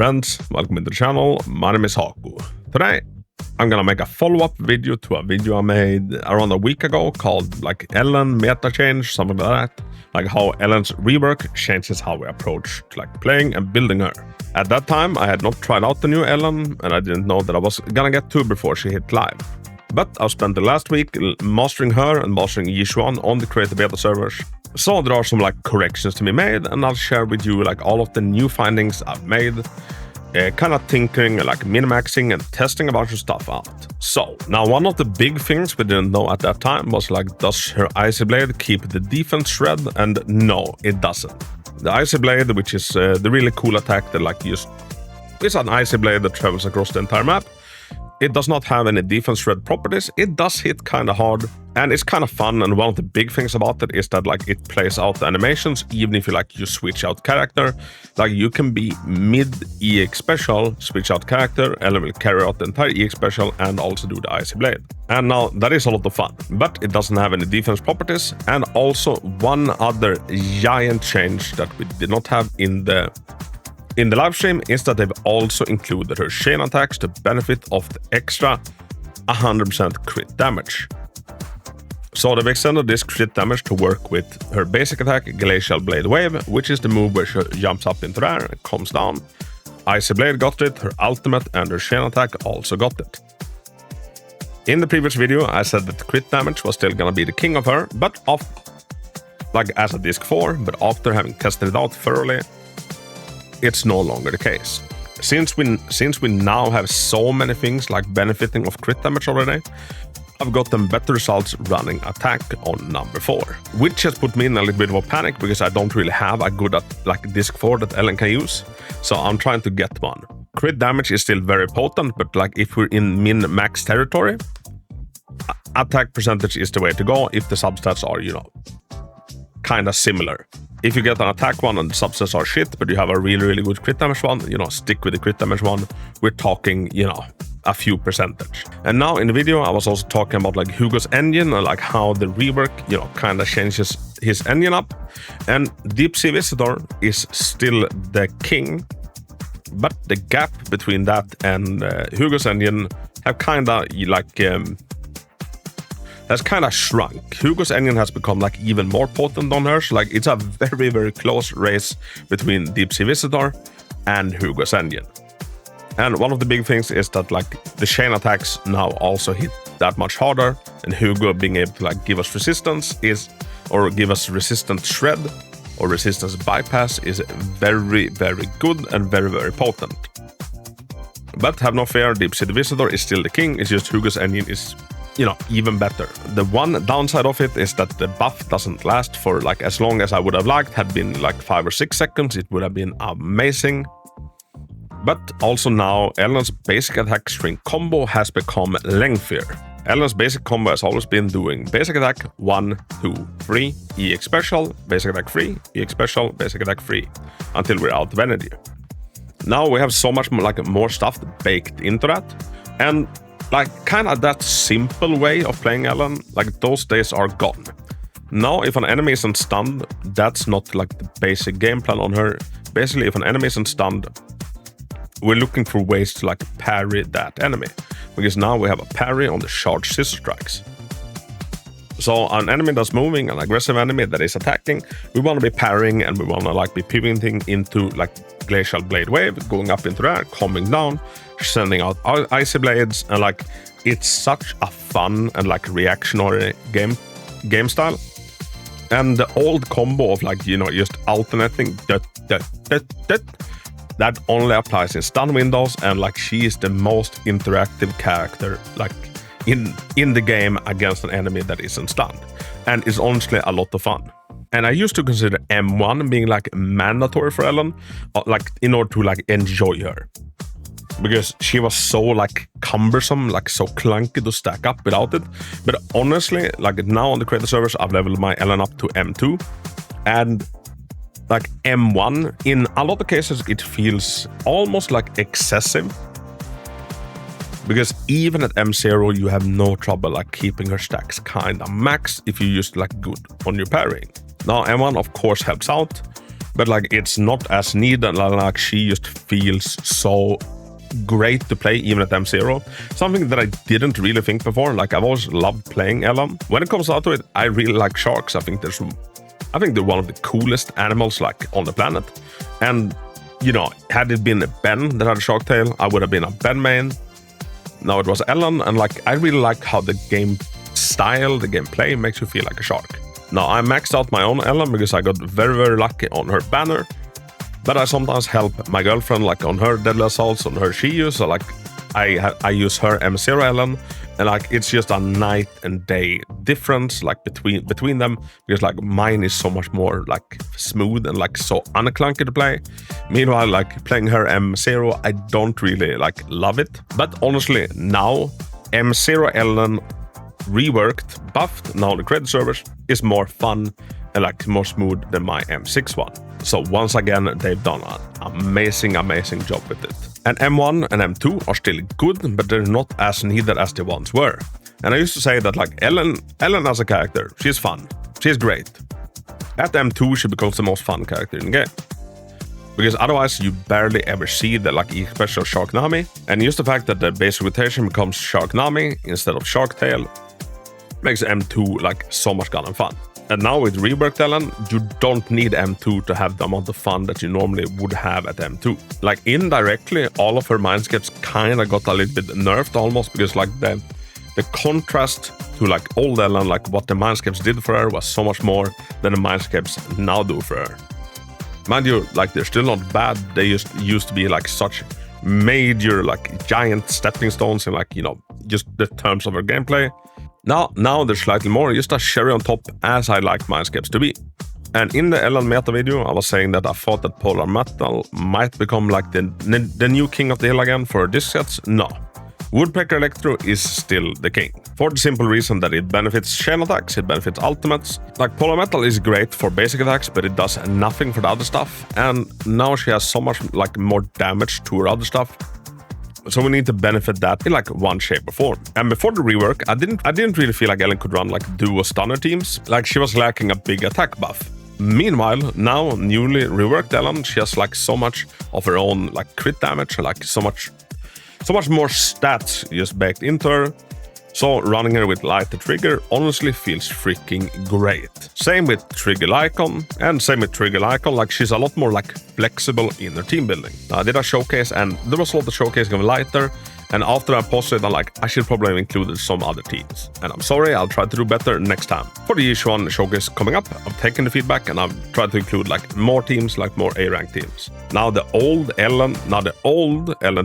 friends, welcome to the channel. My name is Hako. Today I'm gonna make a follow-up video to a video I made around a week ago called like Ellen meta change, something like that. Like how Ellen's rework changes how we approach like playing and building her. At that time I had not tried out the new Ellen and I didn't know that I was gonna get to before she hit live. But I've spent the last week mastering her and mastering Yichuan on the creative beta servers. So there are some like corrections to be made, and I'll share with you like all of the new findings I've made, kind of tinkering, like min-maxing and testing a bunch of stuff out. So now one of the big things we didn't know at that time was like, does her Icy Blade keep the defense shred? And no, it doesn't. The Icy Blade, which is the really cool attack that like it's an Icy Blade that travels across the entire map. It does not have any defense shred properties. It does hit kind of hard and it's kind of fun, and one of the big things about it is that like it plays out the animations even if you switch out character. Like you can be mid EX special, switch out character, and it will carry out the entire EX special and also do the Icy Blade. And now that is a lot of fun, but it doesn't have any defense properties. And also one other giant change that we did not have in the live stream is that they've also included her chain attacks to benefit of the extra 100% crit damage. So they've extended this crit damage to work with her basic attack, Glacial Blade Wave, which is the move where she jumps up into the air and comes down. Icy Blade got it, her ultimate and her chain attack also got it. In the previous video I said that the crit damage was still gonna be the king of her, but as a disc 4, but after having tested it out thoroughly, it's no longer the case. Since we now have so many things like benefiting of crit damage already, I've gotten better results running attack on number 4, which has put me in a little bit of a panic because I don't really have a good like disc 4 that Ellen can use, so I'm trying to get one. Crit damage is still very potent, but like if we're in min-max territory, attack percentage is the way to go if the substats are, kind of similar. If you get an attack one and the substats are shit, but you have a really good crit damage one, stick with the crit damage one. We're talking, a few percentage. And now in the video, I was also talking about like Hugo's engine and like how the rework, kind of changes his engine up. And Deep Sea Visitor is still the king, but the gap between that and Hugo's engine have kind of has kind of shrunk. Hugo's engine has become like even more potent on hers. Like it's a very close race between Deep Sea Visitor and Hugo's engine. And one of the big things is that like the chain attacks now also hit that much harder, and Hugo being able to like give us resistance or give us resistance shred or resistance bypass is very good and very potent. But have no fear, Deep Sea Visitor is still the king. It's just Hugo's engine is even better. The one downside of it is that the buff doesn't last for like as long as I would have liked. Had been like 5 or 6 seconds, it would have been amazing. But also now Ellen's basic attack string combo has become lengthier. Ellen's basic combo has always been doing basic attack 1, 2, 3, EX special, basic attack 3, EX special, basic attack 3, until we're out of energy. Now we have so much more stuff baked into that, and like kind of that simple way of playing Ellen, like those days are gone. Now if an enemy isn't stunned, that's not like the basic game plan on her. Basically if an enemy isn't stunned, we're looking for ways to like parry that enemy, because now we have a parry on the charged scissor strikes. So an enemy that's moving, an aggressive enemy that is attacking, we want to be parrying and we want to like be pivoting into like Glacial Blade Wave, going up into the air, coming down, sending out Icy Blades, and like it's such a fun and like reactionary game style. And the old combo of like just alternating that only applies in stun windows, and like she is the most interactive character like in the game against an enemy that isn't stunned, and it's honestly a lot of fun. And I used to consider M1 being like mandatory for Ellen, like in order to like enjoy her, because she was so like cumbersome, like so clunky to stack up without it. But honestly, like now on the creator servers, I've leveled my Ellen up to M2, and like M1 in a lot of cases it feels almost like excessive, because even at M0 you have no trouble like keeping her stacks kinda max if you use like good on your parrying. Now M1 of course helps out, but like it's not as needed. Like she just feels so great to play even at M0. Something that I didn't really think before. Like I've always loved playing Ellen. When it comes out to it, I really like sharks. I think they're one of the coolest animals like on the planet. And you know, had it been a Ben that had a shark tail, I would have been a Ben main. Now it was Ellen, and like I really like how the game style, the gameplay makes you feel like a shark. Now I maxed out my own Ellen because I got very, very lucky on her banner. But I sometimes help my girlfriend like on her deadly assaults, on her Shiyu. So like I use her M0 Ellen, and like it's just a night and day difference like between them, because like mine is so much more like smooth and like so unclunky to play. Meanwhile, like playing her M0, I don't really like love it. But honestly, now M0 Ellen reworked, buffed, now the credit servers is more fun and like more smooth than my M6 one. So once again, they've done an amazing job with it. And M1 and M2 are still good, but they're not as needed as they once were. And I used to say that like Ellen as a character, she's fun, she's great. At M2, she becomes the most fun character in the game. Because otherwise, you barely ever see the like special Shark Nami. And just the fact that the base rotation becomes Shark Nami instead of Shark Tail makes M2 like so much goddamn fun. And now with reworked Ellen, you don't need M2 to have the amount of fun that you normally would have at M2. Like indirectly, all of her Mindscapes kind of got a little bit nerfed almost, because like the contrast to like old Ellen, like what the Mindscapes did for her was so much more than the Mindscapes now do for her. Mind you, like they're still not bad. They just used to be like such major, like giant stepping stones in like, you know, just the terms of her gameplay. Now there's slightly more, just a cherry on top, as I like Mindscapes to be. And in the Ellen meta video, I was saying that I thought that Polar Metal might become like the new king of the hill again for disc sets. No. Woodpecker Electro is still the king. For the simple reason that it benefits chain attacks, it benefits ultimates. Like Polar Metal is great for basic attacks, but it does nothing for the other stuff. And now she has so much like more damage to her other stuff. So we need to benefit that in like one shape or form. And before the rework, I didn't really feel like Ellen could run like duo stunner teams. Like she was lacking a big attack buff. Meanwhile, now newly reworked Ellen, she has like so much of her own like crit damage, like so much more stats just baked into her. So running her with lighter trigger honestly feels freaking great. Same with Trigger Lycon, and same with Trigger Lycon, like she's a lot more like flexible in her team building. I did a showcase and there was a lot of showcasing of lighter, and after I posted, I'm like, I should probably have included some other teams. And I'm sorry, I'll try to do better next time. For the Yichuan showcase coming up, I've taken the feedback and I've tried to include like more teams, like more A-rank teams. Now the old Ellen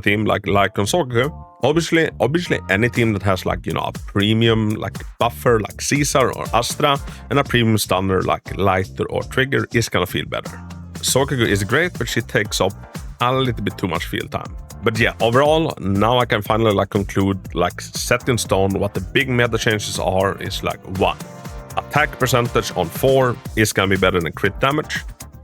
team, like Lycon Sokaku, Obviously, any team that has like, you know, a premium like buffer like Caesar or Astra and a premium stunner like Lighter or Trigger is gonna feel better. Sokaku is great, but she takes up a little bit too much field time. But yeah, overall, now I can finally like conclude, like set in stone what the big meta changes are is like 1. Attack percentage on 4 is gonna be better than crit damage.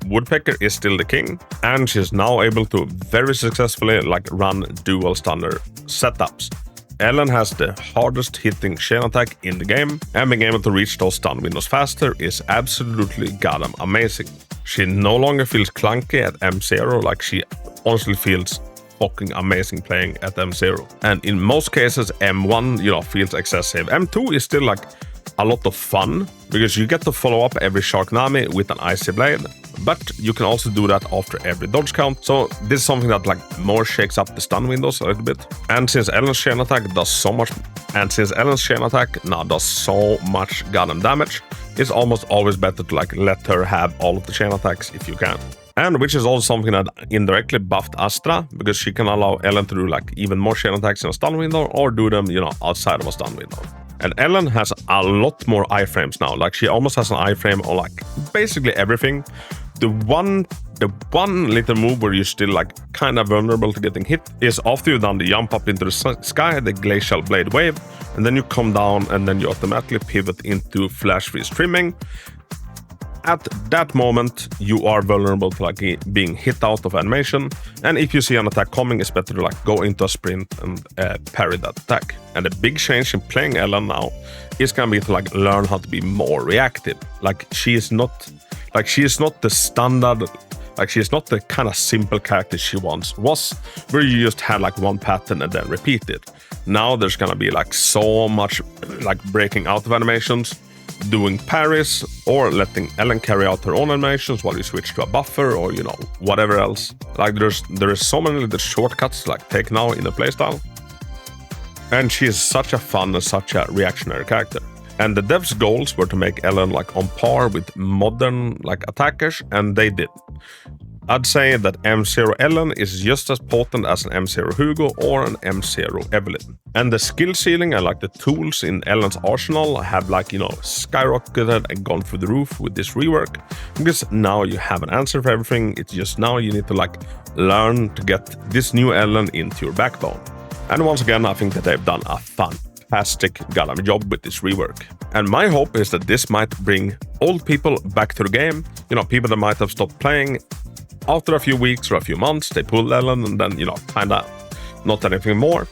Woodpecker is still the king, and she's now able to very successfully like run dual stunner setups. Ellen has the hardest hitting chain attack in the game, and being able to reach those stun windows faster is absolutely goddamn amazing. She no longer feels clunky at M0, like she honestly feels fucking amazing playing at M0. And in most cases, M1, you know, feels excessive. M2 is still like a lot of fun, because you get to follow up every Shark Nami with an Icy Blade, but you can also do that after every dodge count. So this is something that like more shakes up the stun windows a little bit. And since Ellen's chain attack does so much, now does so much goddamn damage, it's almost always better to like let her have all of the chain attacks if you can. And which is also something that indirectly buffed Astra, because she can allow Ellen to do like even more chain attacks in a stun window, or do them, you know, outside of a stun window. And Ellen has a lot more iframes now. Like she almost has an iframe on like basically everything. The one little move where you're still like kind of vulnerable to getting hit is after you've done the jump up into the sky, the glacial blade wave, and then you come down and then you automatically pivot into flash freeze trimming. at that moment, you are vulnerable to like being hit out of animation. And if you see an attack coming, it's better to like go into a sprint and parry that attack. And the big change in playing Ellen now is gonna be to like learn how to be more reactive. Like she is not the standard. Like she's not the kind of simple character she once was, where you just had like one pattern and then repeat it. Now there's gonna be like so much like breaking out of animations, doing parries, or letting Ellen carry out her own animations while you switch to a buffer, or you know, whatever else. Like there is so many little shortcuts to like take now in the playstyle. And she is such a fun and such a reactionary character. And the devs' goals were to make Ellen like on par with modern like attackers, and they did. I'd say that M0 Ellen is just as potent as an M0 Hugo or an M0 Evelyn. And the skill ceiling and like the tools in Ellen's arsenal have like, you know, skyrocketed and gone through the roof with this rework. Because now you have an answer for everything. It's just now you need to like learn to get this new Ellen into your backbone. And once again, I think that they've done a fantastic goddamn job with this rework. And my hope is that this might bring old people back to the game. You know, people that might have stopped playing. After a few weeks or a few months, they pull Ellen and then, you know, kinda not anything more.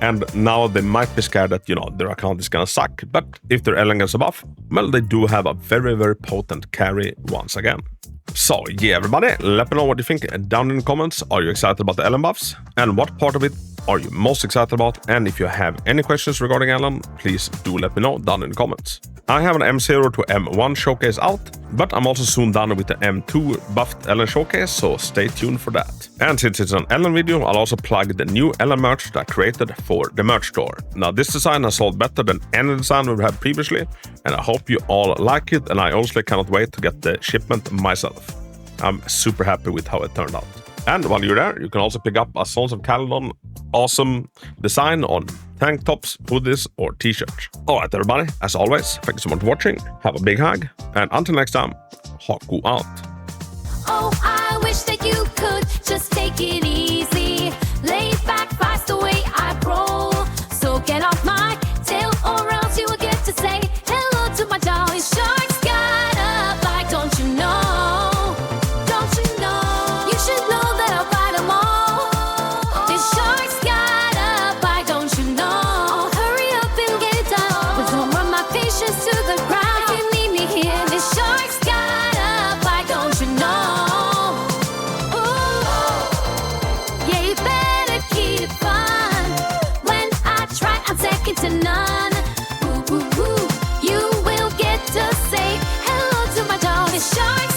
And now they might be scared that, you know, their account is gonna suck. But if their Ellen gets a buff, well, they do have a very, very potent carry once again. So, yeah, everybody, let me know what you think down in the comments. Are you excited about the Ellen buffs? And what part of it are you most excited about? And if you have any questions regarding Ellen, please do let me know down in the comments. I have an M0 to M1 showcase out, but I'm also soon done with the M2 buffed Ellen showcase, so stay tuned for that. And since it's an Ellen video, I'll also plug the new Ellen merch that I created for the merch store. Now, this design has sold better than any design we've had previously, and I hope you all like it, and I honestly cannot wait to get the shipment myself. I'm super happy with how it turned out. And while you're there, you can also pick up a Sons of Caledon awesome design on tank tops, hoodies, or t-shirts. Alright everybody, as always, thank you so much for watching, have a big hug, and until next time, Hako out. Oh, I wish that you could just take it easy. Lay back, fast the way I roll. So get off my tail, or else you will get to say hello to my dolly. Sharks got a bite, don't you know? Don't you know? You should know that I'll fight them all. This shark's got a bite, don't you know? Hurry up and get it done, but don't run my patience to the ground. If you need me here, this shark's got a bite, don't you know? Ooh. Yeah, you better keep it fun. When I try, I'm second to none. Ooh, ooh, ooh. You will get to say hello to my dog. This shark